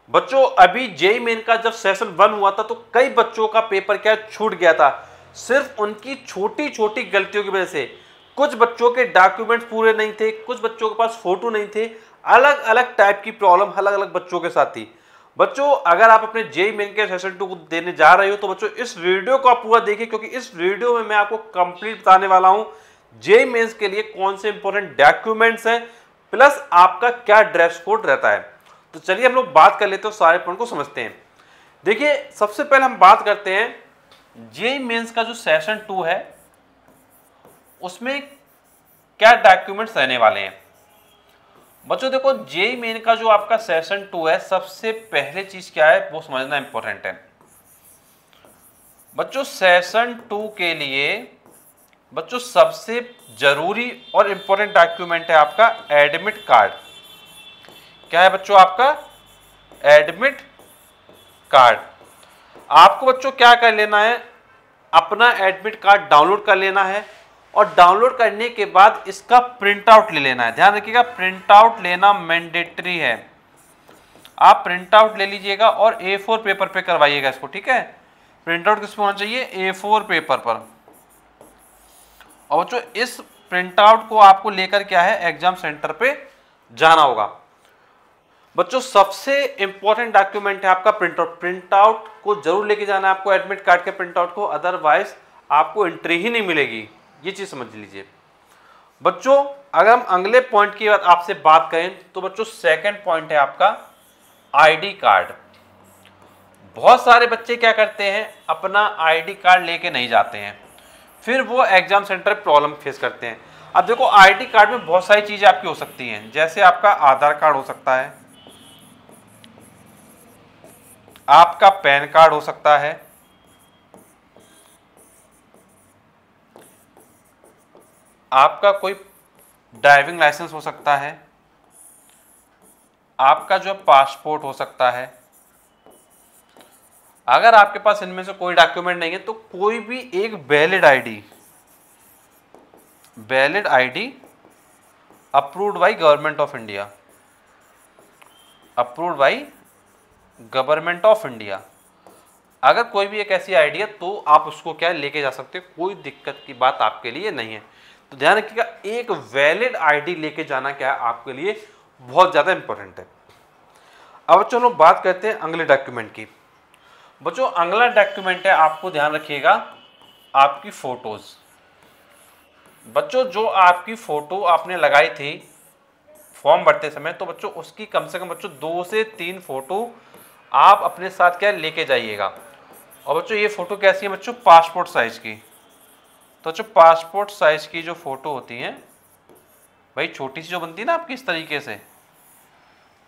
बच्चों अभी JEE main का जब सेशन 1 हुआ था तो कई बच्चों का पेपर क्या छूट गया था, सिर्फ उनकी छोटी छोटी गलतियों की वजह से। कुछ बच्चों के डॉक्यूमेंट्स पूरे नहीं थे, कुछ बच्चों के पास फोटो नहीं थे, अलग अलग टाइप की प्रॉब्लम अलग अलग बच्चों के साथ थी। बच्चों अगर आप अपने जेई मेन के सेशन 2 को देने जा रहे हो तो बच्चों इस वीडियो को आप पूरा देखिए, क्योंकि इस वीडियो में मैं आपको कंप्लीट बताने वाला हूं जेई मेंस के लिए कौन से इंपॉर्टेंट डॉक्यूमेंट्स हैं, प्लस आपका क्या ड्रेस कोड रहता है। तो चलिए हम लोग बात कर लेते हैं, सारे पॉइंट को समझते हैं। देखिए सबसे पहले हम बात करते हैं जेई मेंस का जो सेशन 2 है उसमें क्या डॉक्यूमेंट्स रहने वाले हैं। बच्चों देखो जेई मेन का जो आपका सेशन 2 है, सबसे पहले चीज क्या है वो समझना इंपॉर्टेंट है। बच्चों सेशन 2 के लिए बच्चों सबसे जरूरी और इंपॉर्टेंट डॉक्यूमेंट है आपका एडमिट कार्ड। क्या है बच्चों? आपका एडमिट कार्ड। आपको बच्चों क्या कर लेना है, अपना एडमिट कार्ड डाउनलोड कर लेना है और डाउनलोड करने के बाद इसका प्रिंट आउट ले लेना है। ध्यान रखिएगा प्रिंट आउट लेना मैंडेटरी है। आप प्रिंट आउट ले लीजिएगा और A4 पेपर पे करवाइएगा इसको, ठीक है। प्रिंट आउट किस पे होना चाहिए? A4 पेपर पर। और बच्चों इस प्रिंट आउट को आपको लेकर क्या है एग्जाम सेंटर पे जाना होगा। बच्चों सबसे इंपॉर्टेंट डॉक्यूमेंट है आपका प्रिंट आउट। प्रिंट आउट को जरूर लेके जाना है आपको, एडमिट कार्ड के प्रिंट आउट को, अदरवाइज आपको एंट्री ही नहीं मिलेगी। ये चीज समझ लीजिए। बच्चों अगर हम अगले पॉइंट की आपसे बात करें तो बच्चों सेकंड पॉइंट है आपका आईडी कार्ड। बहुत सारे बच्चे क्या करते हैं, अपना आईडी कार्ड लेके नहीं जाते हैं, फिर वो एग्जाम सेंटर प्रॉब्लम फेस करते हैं। अब देखो आईडी कार्ड में बहुत सारी चीजें आपकी हो सकती हैं, जैसे आपका आधार कार्ड हो सकता है, आपका पैन कार्ड हो सकता है, आपका कोई ड्राइविंग लाइसेंस हो सकता है, आपका जो पासपोर्ट हो सकता है। अगर आपके पास इनमें से कोई डॉक्यूमेंट नहीं है तो कोई भी एक valid ID approved by government of India, approved by government of India, अगर कोई भी एक ऐसी आईडी है तो आप उसको क्या लेके जा सकते हो, कोई दिक्कत की बात आपके लिए नहीं है। तो ध्यान रखिएगा एक वैलिड आईडी लेके जाना क्या है आपके लिए बहुत ज्यादा इंपॉर्टेंट है। अब चलो बात करते हैं अगले डॉक्यूमेंट की। बच्चों अगला डॉक्यूमेंट है, आपको ध्यान रखिएगा आपकी फोटोज। बच्चों जो आपकी फोटो आपने लगाई थी फॉर्म भरते समय, तो बच्चों उसकी कम से कम बच्चों 2 से 3 फोटो आप अपने साथ क्या लेके जाइएगा। और बच्चों ये फोटो कैसी है बच्चों? पासपोर्ट साइज की। तो बच्चों पासपोर्ट साइज की जो फोटो होती है भाई, छोटी सी जो बनती है ना आपकी इस तरीके से,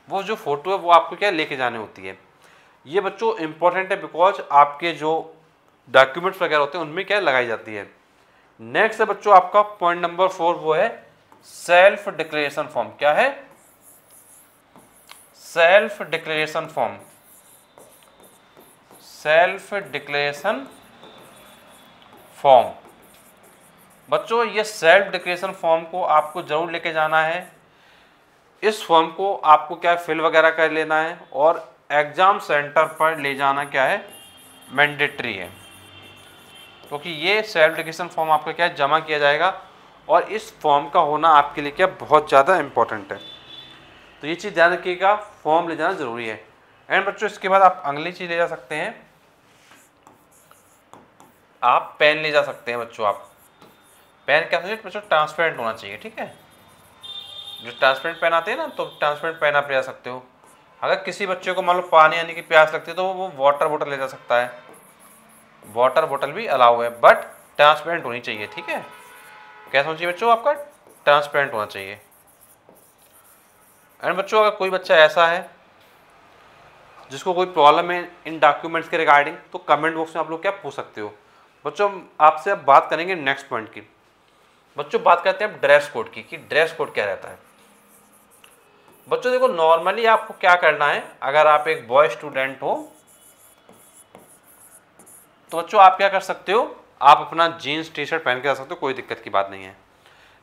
वो जो फोटो है वो आपको क्या लेके जानी होती है। ये बच्चों इंपॉर्टेंट है बिकॉज आपके जो डॉक्यूमेंट्स वगैरह होते हैं उनमें क्या लगाई जाती है। नेक्स्ट है बच्चों आपका पॉइंट नंबर 4, वो है सेल्फ डिक्लेरेशन फॉर्म। क्या है? Self declaration form. Self declaration form. बच्चों ये सेल्फ डिक्लेरेशन फॉर्म को आपको जरूर लेके जाना है। इस फॉर्म को आपको क्या फिल वगैरह कर लेना है और एग्जाम सेंटर पर ले जाना क्या है मैंडेटरी है, क्योंकि ये सेल्फ डिक्लेरेशन फॉर्म आपका क्या जमा किया जाएगा और इस फॉर्म का होना आपके लिए क्या बहुत ज़्यादा इंपॉर्टेंट है। तो ये चीज़ ध्यान रखिएगा, फॉर्म ले जाना जरूरी है। एंड बच्चों इसके बाद आप अगली चीज़ ले जा सकते हैं, आप पेन ले जा सकते हैं। बच्चों आप पेन क्या चाहिए बच्चों? ट्रांसपेरेंट होना चाहिए, ठीक है। जो ट्रांसपेरेंट पेन आते हैं ना, तो ट्रांसपेरेंट पेन आप ले जा सकते हो। अगर किसी बच्चे को मान लो पानी आने की प्यास लगती है तो वो वाटर बोतल ले जा सकता है, वाटर बोतल भी अलाउ है, बट ट्रांसपेरेंट होनी चाहिए, ठीक है। कैसा होना चाहिए बच्चों? आपका ट्रांसपेरेंट होना चाहिए। एंड बच्चों अगर कोई बच्चा ऐसा है जिसको कोई प्रॉब्लम है इन डॉक्यूमेंट्स के रिगार्डिंग, तो कमेंट बॉक्स में आप लोग क्या पूछ सकते हो। बच्चों आपसे अब बात करेंगे नेक्स्ट पॉइंट की। बच्चों बात करते हैं अब ड्रेस कोड की, कि ड्रेस कोड क्या रहता है। बच्चों देखो नॉर्मली आपको क्या करना है, अगर आप एक बॉय स्टूडेंट हो तो बच्चों आप क्या कर सकते हो, आप अपना जीन्स टी शर्ट पहन के आ सकते हो, कोई दिक्कत की बात नहीं है।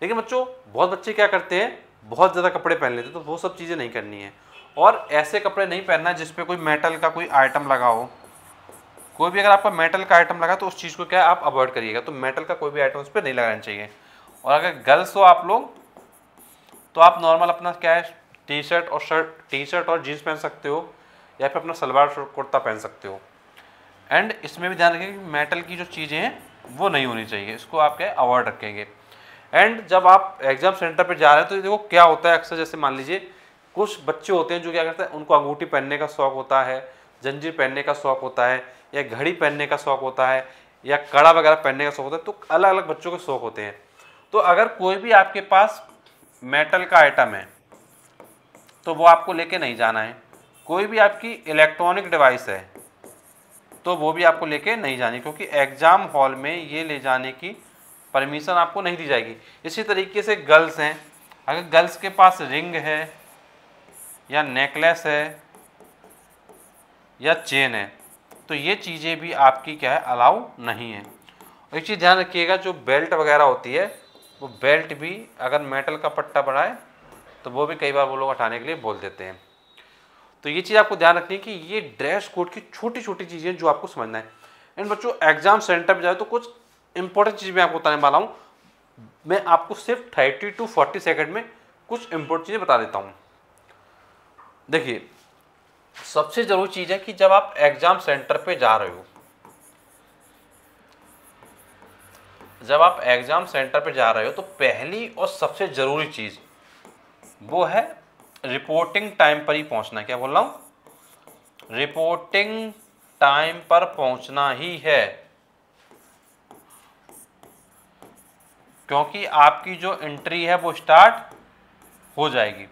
लेकिन बच्चों बहुत बच्चे क्या करते हैं, बहुत ज़्यादा कपड़े पहन लेते हैं, तो वो सब चीज़ें नहीं करनी है। और ऐसे कपड़े नहीं पहनना जिस पे कोई मेटल का कोई आइटम लगा हो। कोई भी अगर आपका मेटल का आइटम लगा तो उस चीज़ को क्या है आप अवॉइड करिएगा। तो मेटल का कोई भी आइटम उस पर नहीं लगाना चाहिए। और अगर गर्ल्स हो आप लोग तो आप नॉर्मल अपना क्या है टी शर्ट और जीन्स पहन सकते हो, या फिर अपना सलवार कुर्ता पहन सकते हो। एंड इसमें भी ध्यान रखें कि मेटल की जो चीज़ें हैं वो नहीं होनी चाहिए, इसको आप क्या अवॉइड रखेंगे। एंड जब आप एग्जाम सेंटर पे जा रहे हैं तो देखो क्या होता है अक्सर, जैसे मान लीजिए कुछ बच्चे होते हैं जो क्या करते हैं, उनको अंगूठी पहनने का शौक होता है, जंजीर पहनने का शौक होता है, या घड़ी पहनने का शौक होता है, या कड़ा वगैरह पहनने का शौक होता है। तो अलग अलग बच्चों के शौक होते हैं। तो अगर कोई भी आपके पास मेटल का आइटम है तो वो आपको लेके नहीं जाना है। कोई भी आपकी इलेक्ट्रॉनिक डिवाइस है तो वो भी आपको लेके नहीं जानी, क्योंकि एग्ज़ाम हॉल में ये ले जाने की परमिशन आपको नहीं दी जाएगी। इसी तरीके से गर्ल्स हैं, अगर गर्ल्स के पास रिंग है या नेकलेस है या चेन है तो ये चीज़ें भी आपकी क्या है अलाउ नहीं है। और एक चीज़ ध्यान रखिएगा, जो बेल्ट वगैरह होती है वो बेल्ट भी अगर मेटल का पट्टा बढ़ाए तो वो भी कई बार वो लोग हटाने के लिए बोल देते हैं। तो ये चीज़ आपको ध्यान रखनी है कि ये ड्रेस कोड की छोटी छोटी चीज़ें जो आपको समझना है। एंड बच्चों एग्जाम सेंटर पे जाए तो कुछ इंपॉर्टेंट चीज़ मैं आपको बताने वाला हूँ। मैं आपको सिर्फ 30 to 40 सेकंड में कुछ इंपॉर्टेंट चीज़ें बता देता हूँ। देखिए सबसे ज़रूरी चीज़ है कि जब आप एग्जाम सेंटर पे जा रहे हो, जब आप एग्जाम सेंटर पे जा रहे हो तो पहली और सबसे ज़रूरी चीज़ वो है रिपोर्टिंग टाइम पर ही पहुंचना। क्या बोल रहा हूँ, रिपोर्टिंग टाइम पर पहुंचना ही है, क्योंकि आपकी जो एंट्री है वो स्टार्ट हो जाएगी।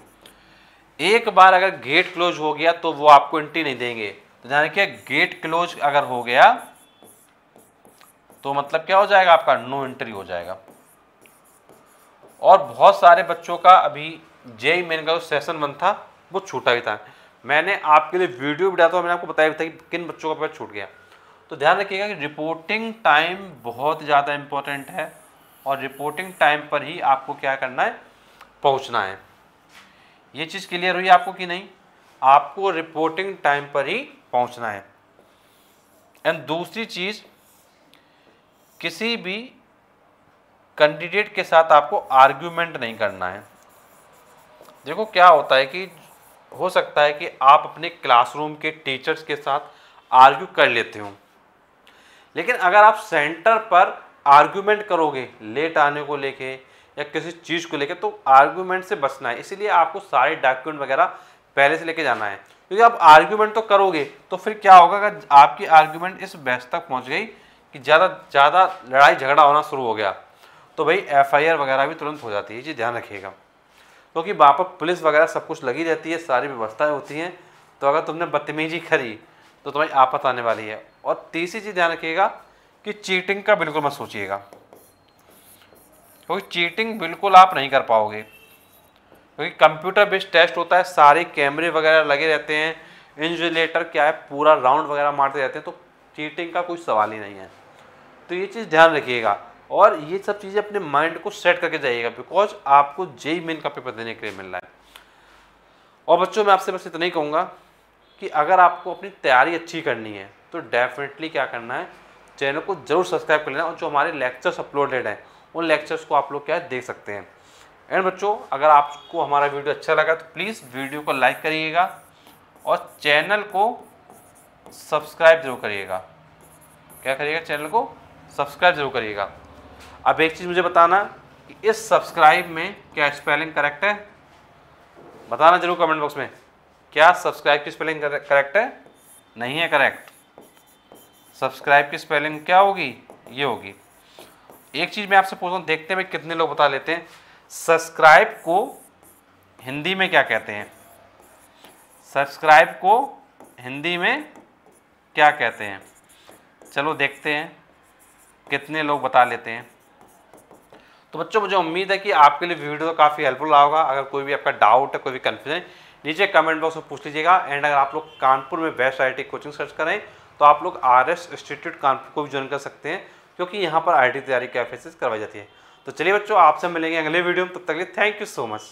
एक बार अगर गेट क्लोज हो गया तो वो आपको एंट्री नहीं देंगे। तो ध्यान रखिए गेट क्लोज अगर हो गया तो मतलब क्या हो जाएगा, आपका नो एंट्री हो जाएगा। और बहुत सारे बच्चों का अभी जेईई मेन का जो सेशन 1 था वो छूटा भी था। मैंने आपके लिए वीडियो भी डाला था, मैंने आपको बताया भी था कि किन बच्चों का पेपर छूट गया। तो ध्यान रखिएगा कि रिपोर्टिंग टाइम बहुत ज़्यादा इम्पोर्टेंट है और रिपोर्टिंग टाइम पर ही आपको क्या करना है, पहुंचना है। ये चीज़ क्लियर हुई आपको कि नहीं, आपको रिपोर्टिंग टाइम पर ही पहुंचना है। एंड दूसरी चीज़, किसी भी कैंडिडेट के साथ आपको आर्ग्यूमेंट नहीं करना है। देखो क्या होता है कि हो सकता है कि आप अपने क्लासरूम के टीचर्स के साथ आर्ग्यू कर लेते हो, लेकिन अगर आप सेंटर पर आर्ग्यूमेंट करोगे लेट आने को लेके या किसी चीज़ को लेके तो आर्ग्यूमेंट से बचना है। इसीलिए आपको सारे डॉक्यूमेंट वगैरह पहले से लेके जाना है, क्योंकि आप आर्ग्यूमेंट तो करोगे तो फिर क्या होगा, अगर आपकी आर्ग्यूमेंट इस बहस तक पहुँच गई कि ज़्यादा लड़ाई झगड़ा होना शुरू हो गया तो भाई FIR वगैरह भी तुरंत हो जाती है। ये चीज़ ध्यान रखिएगा, क्योंकि वहाँ पर पुलिस वगैरह सब कुछ लगी रहती है, सारी व्यवस्थाएं होती हैं। तो अगर तुमने बदतमीजी करी तो तुम्हें आफत आने वाली है। और तीसरी चीज़ ध्यान रखिएगा कि चीटिंग का बिल्कुल मत सोचिएगा, क्योंकि चीटिंग बिल्कुल आप नहीं कर पाओगे, क्योंकि कंप्यूटर बेस्ड टेस्ट होता है, सारे कैमरे वगैरह लगे रहते हैं, इन्विजिलेटर क्या है पूरा राउंड वगैरह मारते रहते हैं, तो चीटिंग का कोई सवाल ही नहीं है। तो ये चीज़ ध्यान रखिएगा और ये सब चीज़ें अपने माइंड को सेट करके जाइएगा, बिकॉज आपको जेईई मेन का पेपर देने के लिए मिल रहा है। और बच्चों मैं आपसे बस इतना ही कहूँगा कि अगर आपको अपनी तैयारी अच्छी करनी है तो डेफिनेटली क्या करना है, चैनल को जरूर सब्सक्राइब कर लेना और जो हमारे लेक्चर्स अपलोडेड हैं उन लेक्चर्स को आप लोग क्या देख सकते हैं। एंड बच्चों अगर आपको हमारा वीडियो अच्छा लगा तो प्लीज़ वीडियो को लाइक करिएगा और चैनल को सब्सक्राइब जरूर करिएगा। क्या करिएगा, चैनल को सब्सक्राइब जरूर करिएगा। अब एक चीज़ मुझे बताना कि इस सब्सक्राइब में क्या स्पेलिंग करेक्ट है, बताना जरूर कमेंट बॉक्स में। क्या सब्सक्राइब की स्पेलिंग करेक्ट है? नहीं है करेक्ट। सब्सक्राइब की स्पेलिंग क्या होगी, ये होगी। एक चीज़ मैं आपसे पूछ रहा हूँ, देखते हैं कितने लोग बता लेते हैं सब्सक्राइब को हिंदी में क्या कहते हैं। सब्सक्राइब को हिंदी में क्या कहते हैं, चलो देखते हैं कितने लोग बता लेते हैं। तो बच्चों मुझे उम्मीद है कि आपके लिए वीडियो काफ़ी हेल्पफुल रहा होगा। अगर कोई भी आपका डाउट है, कोई भी कन्फ्यूजन है, नीचे कमेंट बॉक्स में पूछ लीजिएगा। एंड अगर आप लोग कानपुर में बेस्ट IIT कोचिंग सर्च करें तो आप लोग RS इंस्टीट्यूट कानपुर को भी ज्वाइन कर सकते हैं, क्योंकि यहाँ पर IIT तैयारी की क्लासेस करवाई जाती है। तो चलिए बच्चों आपसे मिलेंगे अगले वीडियो में, तब तक के लिए थैंक यू सो मच।